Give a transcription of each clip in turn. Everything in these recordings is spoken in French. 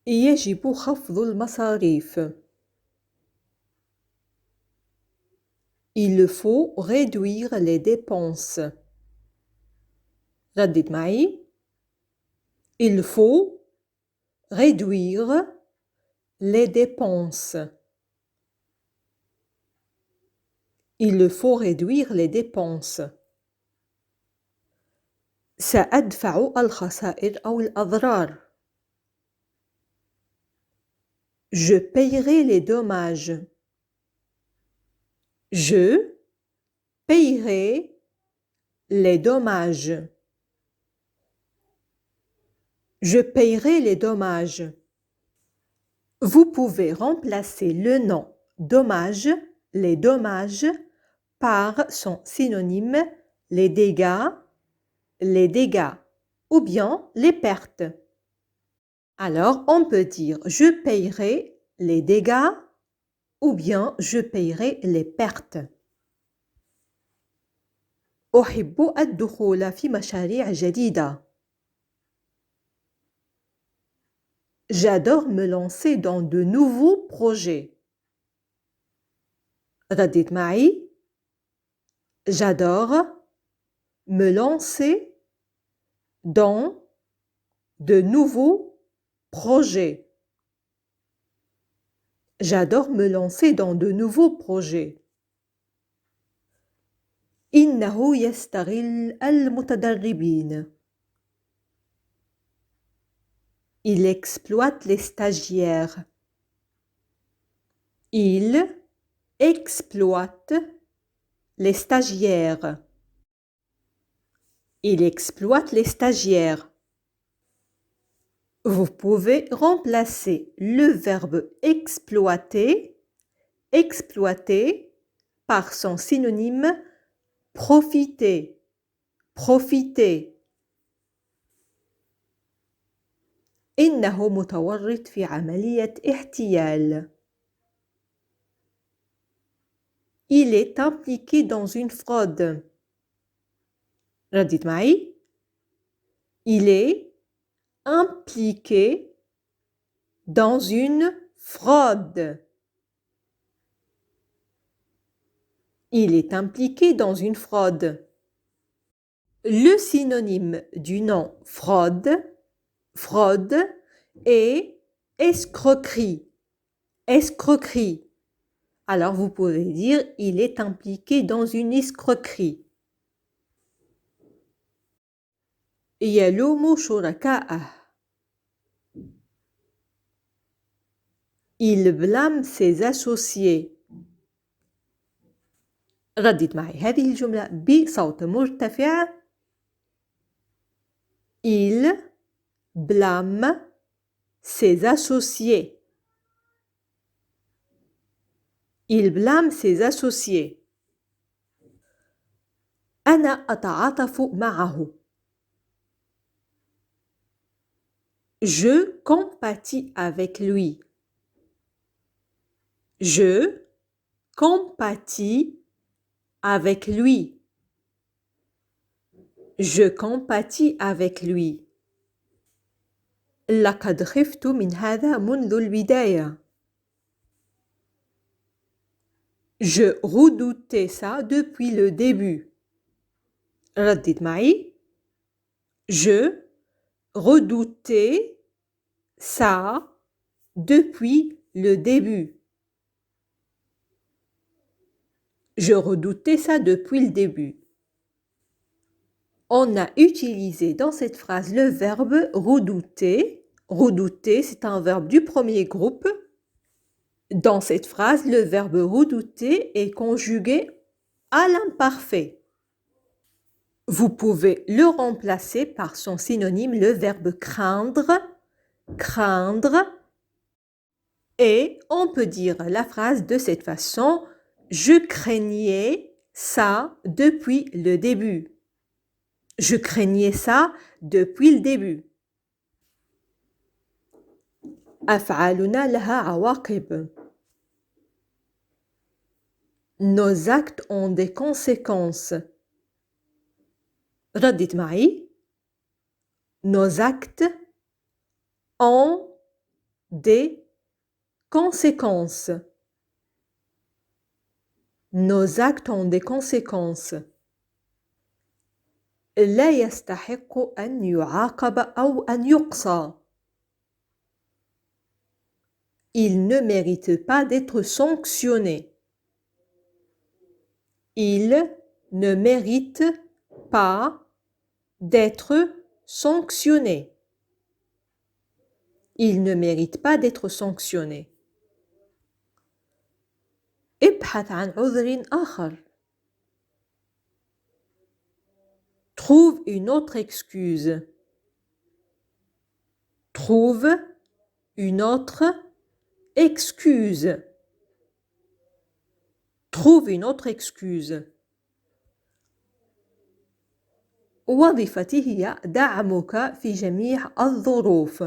يجب خفض المصاريف. Il faut réduire les dépenses. ردد معي. Il faut réduire les dépenses. Il faut réduire les dépenses. سأدفع الخسائر أو الأضرار. Je paierai les dommages. Je paierai les dommages. Je paierai les dommages. Vous pouvez remplacer le nom dommage, les dommages, par son synonyme les dégâts, ou bien les pertes. Alors, on peut dire je paierai les dégâts ou bien je paierai les pertes. أحب الدخول في مشاريع جديدة. J'adore me lancer dans de nouveaux projets. ردد معي. J'adore me lancer dans de nouveaux projets. J'adore me lancer dans de nouveaux projets. إنه يستغل المتدربين. Il exploite les stagiaires. Il exploite les stagiaires. Il exploite les stagiaires. Vous pouvez remplacer le verbe exploiter par son synonyme profiter. Profiter. إنه متورط في عملية احتيال. Il est impliqué dans une fraude. ردد معي. Il est impliqué dans une fraude. Il est impliqué dans une fraude. Le synonyme du nom fraude est escroquerie. Escroquerie. Alors vous pouvez dire il est impliqué dans une escroquerie. يلوم شركاءه. Il blâme ses associés. ردد معي هذه الجملة بصوت مرتفع. Il blâme ses associés. Il blâme ses associés. أنا أتعاطف معه. Je compatis avec lui. Je compatis avec lui. Je compatis avec lui. لقد خفت من هذا منذ البداية. Je redoutais ça depuis le début. ردد معي. Je redoutais ça depuis le début. Je redoutais ça depuis le début. On a utilisé dans cette phrase le verbe redouter. Redouter, c'est un verbe du premier groupe. Dans cette phrase, le verbe redouter est conjugué à l'imparfait. Vous pouvez le remplacer par son synonyme, le verbe craindre. Craindre. Et on peut dire la phrase de cette façon. Je craignais ça depuis le début. Je craignais ça depuis le début. أفعالنا لها عواقب. Nos actes ont des conséquences. ردد معي. Nos actes ont des conséquences. Nos actes ont des conséquences. لا يستحق أن يعاقب أو أن يقصى. Il ne mérite pas d'être sanctionné. Il ne mérite pas d'être sanctionné. Il ne mérite pas d'être sanctionné. ابحث عن عذر آخر. Trouve une autre excuse. Trouve une autre excuse. Trouve une autre excuse. وظيفتي هي دعمك في جميع الظروف.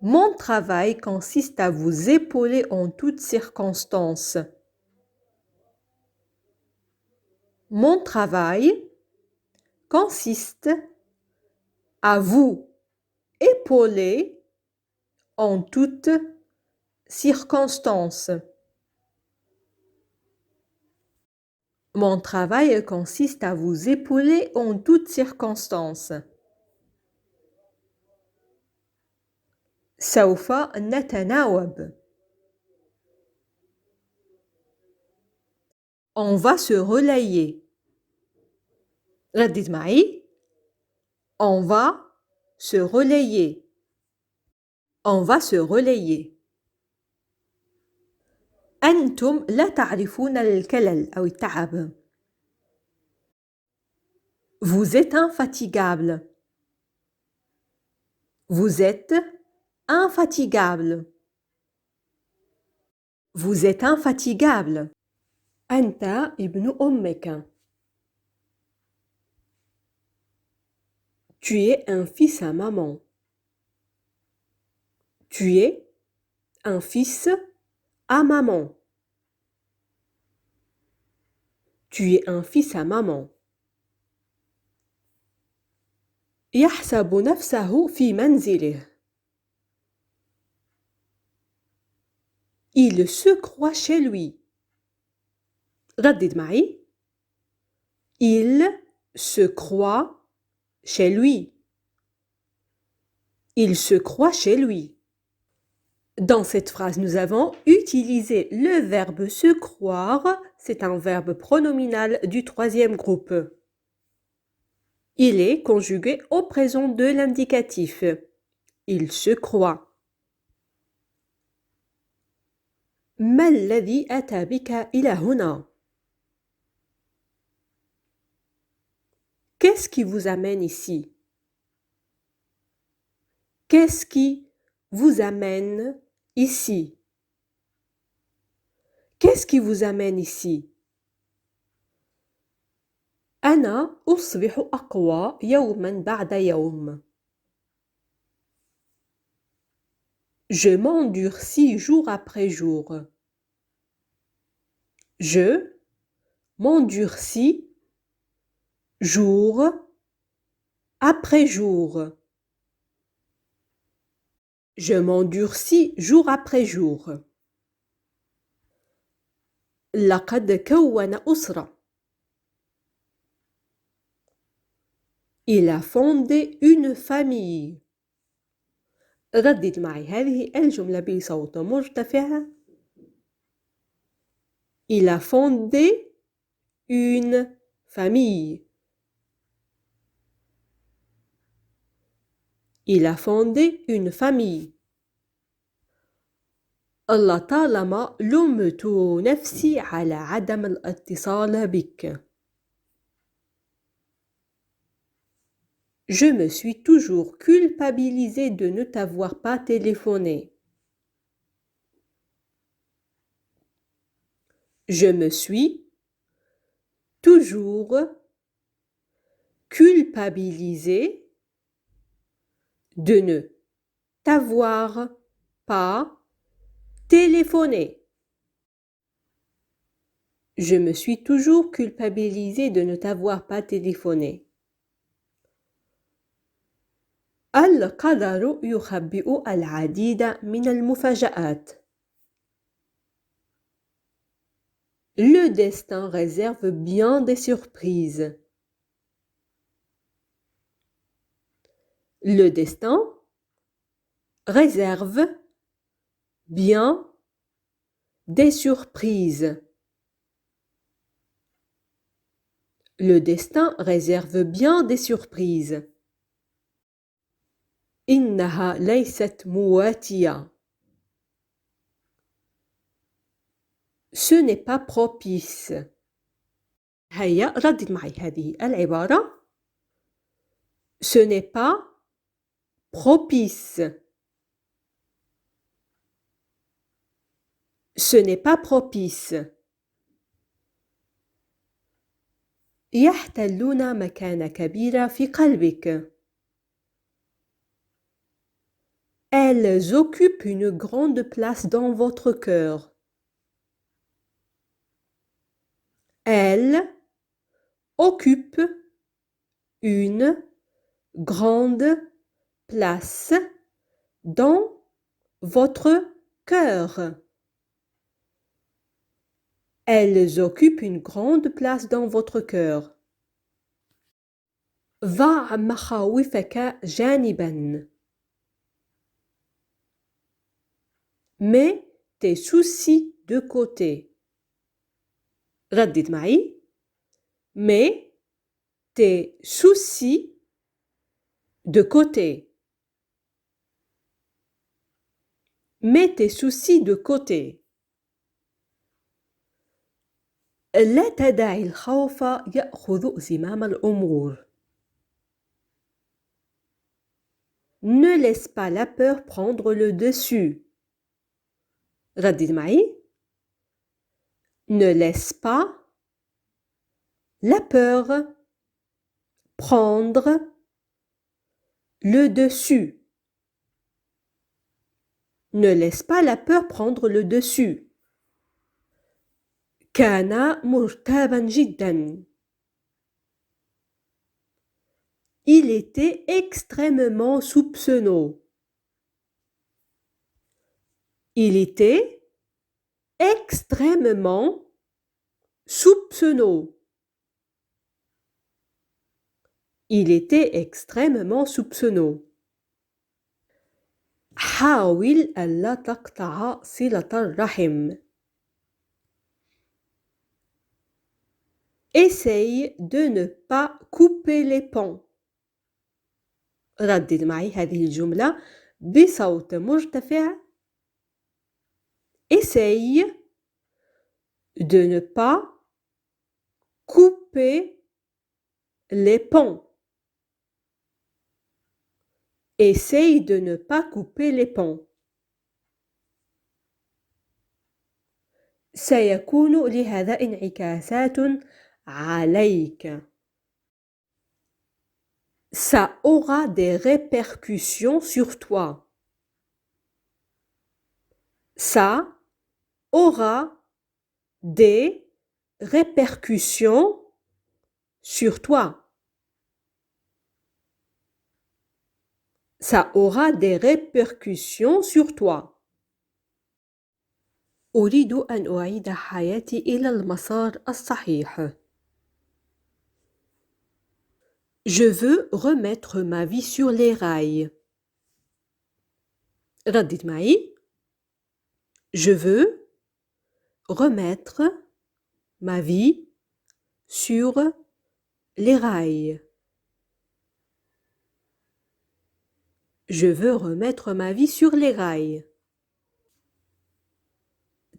Mon travail consiste à vous épauler en toutes circonstances. Mon travail consiste à vous épauler en toutes circonstances. Mon travail consiste à vous épauler en toutes circonstances. سوف نتناوب. On va se relayer. ردد معي. On va se relayer. On va se relayer. أنتم لا تعرفون الكلل أو التعب. Vous êtes infatigable. Vous êtes infatigable. Vous êtes infatigable. أنت ابن أمك. Tu es un fils à maman. Tu es un fils à maman. Tu es un fils à maman. يحسب نفسه في منزله. Il se croit chez lui. ردد معي. Il se croit chez lui. Il se croit chez lui. Dans cette phrase, nous avons utilisé le verbe se croire. C'est un verbe pronominal du troisième groupe. Il est conjugué au présent de l'indicatif. Il se croit. ما الذي أتى بك إلى هنا؟ Qu'est-ce qui vous amène ici? Qu'est-ce qui vous amène ici? Qu'est-ce qui vous amène ici? أنا أصبح أقوى يوماً بعد يوم. Je m'endurcis jour après jour. Je m'endurcis jour après jour. Je m'endurcis jour après jour. لقد كون أسرة. Il a fondé une famille. ردد معي هذه الجملة بصوت مرتفع. Il a fondé une famille. Il a fondé une famille. لطالما لومت نفسي على عدم الاتصال بك. Je me suis toujours culpabilisée de ne t'avoir pas téléphoné. Je me suis toujours culpabilisée de ne t'avoir pas téléphoné. Je me suis toujours culpabilisée de ne t'avoir pas téléphoné. القدر يخبئ العديد من المفاجآت. Le destin réserve bien des surprises. Le destin réserve bien des surprises. Le destin réserve bien des surprises. إنها ليست مواتية. Ce n'est pas propice. هيا ردد معي هذه العبارة. Ce n'est pas propice. Ce n'est pas propice. يحتلون مكانة كبيرة في قلبك. Elles occupent une grande place dans votre cœur. Elles occupent une grande place dans votre cœur. Elles occupent une grande place dans votre cœur. ضع مخاوفك جانباً. Mets tes soucis de côté. ردد معي. Mets tes soucis de côté. Mets tes soucis de côté. لا تدع الخوف يأخذ زمام الأمور. Ne laisse pas la peur prendre le dessus. ردد معي. Ne laisse pas la peur prendre le dessus. Ne laisse pas la peur prendre le dessus. كان مرتابا جدا. Il était extrêmement soupçonneux. Il était extrêmement soupçonneux. Il était extrêmement soupçonneux. حاول ألا تقطع صلة الرحم. Essaye de ne pas couper les ponts. ردد معي هذه الجملة بصوت مرتفع. Essaye de ne pas couper les ponts. Essaye de ne pas couper les ponts. سيكون لهذا انعكاسات عليك. Ça aura des répercussions sur toi. Ça aura des répercussions sur toi. Ça aura des répercussions sur toi. أريد أن أعيد حياتي إلى المسار الصحيح. Je veux remettre ma vie sur les rails. ردد معي. Je veux remettre ma vie sur les rails. Je veux remettre ma vie sur les rails.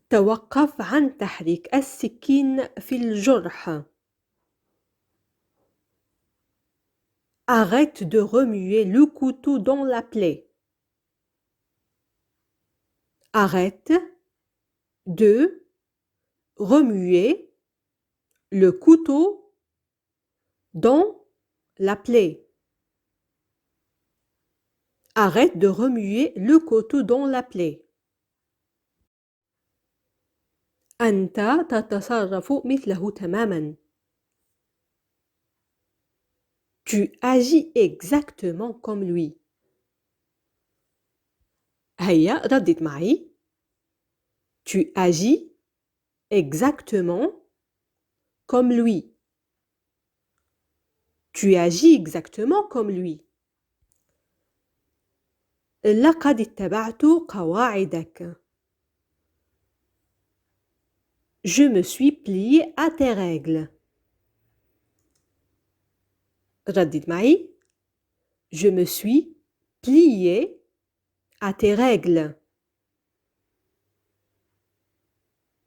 توقف عن تحريك السكين في الجرح. Arrête de remuer le couteau dans la plaie. Arrête de remuer le couteau dans la plaie. Arrête de remuer le couteau dans la plaie. أنت تتصرف مثله تماما. Tu agis exactement comme lui. هيا ردد معي. Tu agis exactement comme lui. Tu agis exactement comme lui. لقد اتبعت قواعدك. Je me suis plié à tes règles. ردد معي. Je me suis plié à tes règles.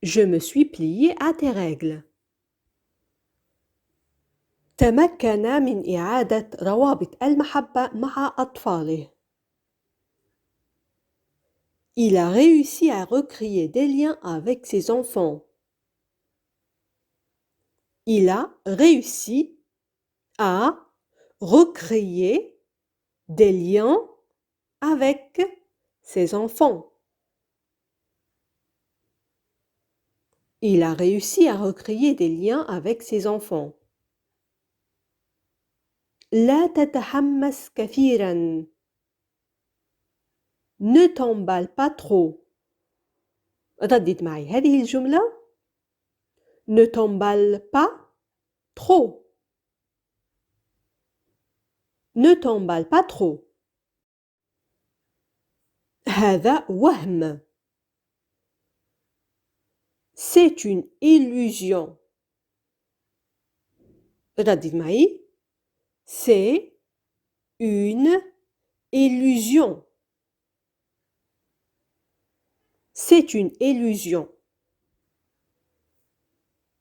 Je me suis plié à tes règles. تمكن من إعادة روابط المحبة مع أطفاله. Il a réussi à recréer des liens avec ses enfants. Il a réussi à recréer des liens avec ses enfants. Il a réussi à recréer des liens avec ses enfants. لا تتحمس كثيرا. Ne t'emballe pas trop. ردد معي هذه الجملة. Ne t'emballe pas trop. Ne t'emballe pas trop. هذا وهم. C'est une illusion. ردد معي. C'est une illusion. C'est une illusion.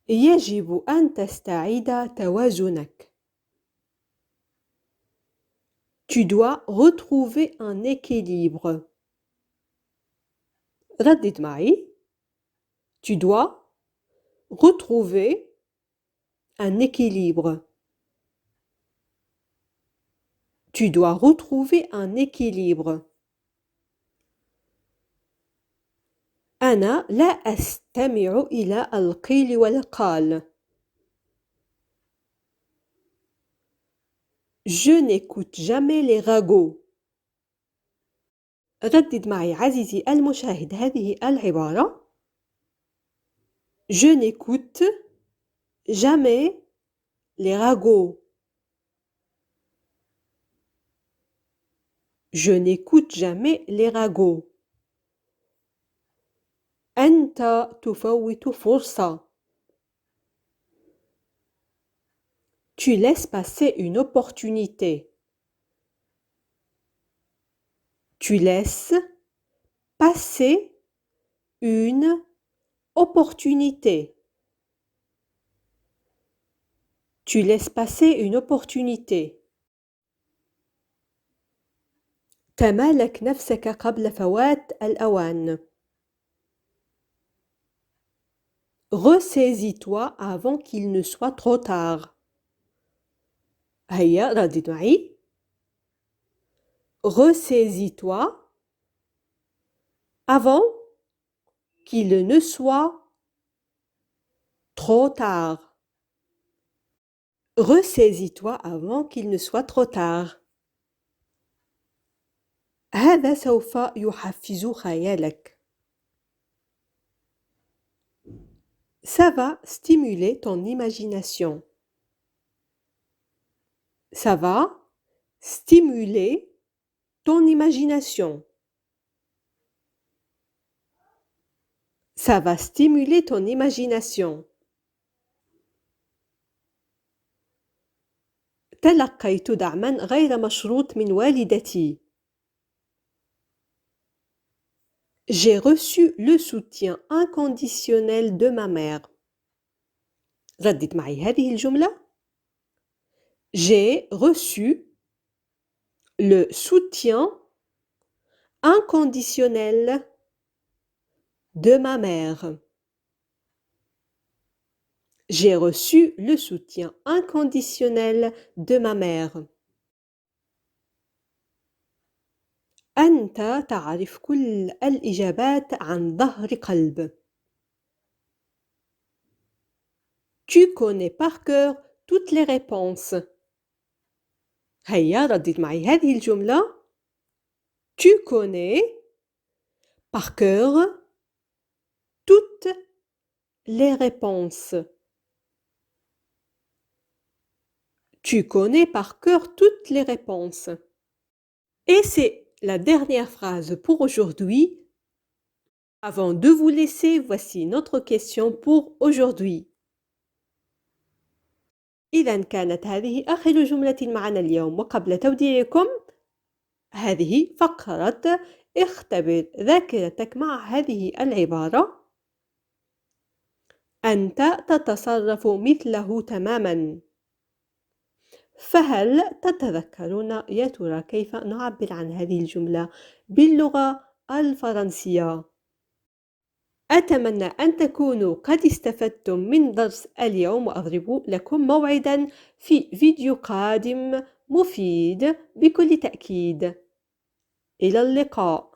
يجب أن تستعيد توازنك. Tu dois retrouver un équilibre. ردد معي. Tu dois retrouver un équilibre. Tu dois retrouver un équilibre. أنا لا أستمع إلى القيل والقال. Je n'écoute jamais les ragots. ردد معي عزيزي المشاهد هذه العبارة. Je n'écoute jamais les ragots. Je n'écoute jamais les ragots. أنت تفوت فرصة. Tu laisses passer une opportunité. Tu laisses passer une opportunité. Tu laisses passer une opportunité. تمالك نفسك قبل فوات الأوان. Ressaisis-toi avant qu'il ne soit trop tard. هيا ردد معي. Ressaisis-toi avant qu'il ne soit trop tard. Ressaisis-toi avant qu'il ne soit trop tard. هذا سوف يحفز خيالك. Ça va stimuler ton imagination. Ça va stimuler ton imagination. Ça va stimuler ton imagination. تلقيت دعما غير مشروط من والدتي. J'ai reçu le soutien inconditionnel de ma mère. ردد معي هذه الجملة. J'ai reçu le soutien inconditionnel de ma mère. J'ai reçu le soutien inconditionnel de ma mère. أنت تعرف كل الإجابات عن ظهر قلب. Tu connais par cœur toutes les réponses. هيا ردد معي هذه الجملة. Tu connais par cœur toutes les réponses. Tu connais par cœur toutes les réponses. Et c'est la dernière phrase pour aujourd'hui. Avant de vous laisser, voici notre question pour aujourd'hui. إذا كانت هذه آخر جملة معنا اليوم، وقبل توديعكم هذه فقرة اختبر ذاكرتك مع هذه العبارة. أنت تتصرف مثله تماما. فهل تتذكرون يا ترى كيف نعبر عن هذه الجملة باللغة الفرنسية؟ أتمنى أن تكونوا قد استفدتم من درس اليوم، وأضرب لكم موعدا في فيديو قادم مفيد بكل تأكيد. إلى اللقاء.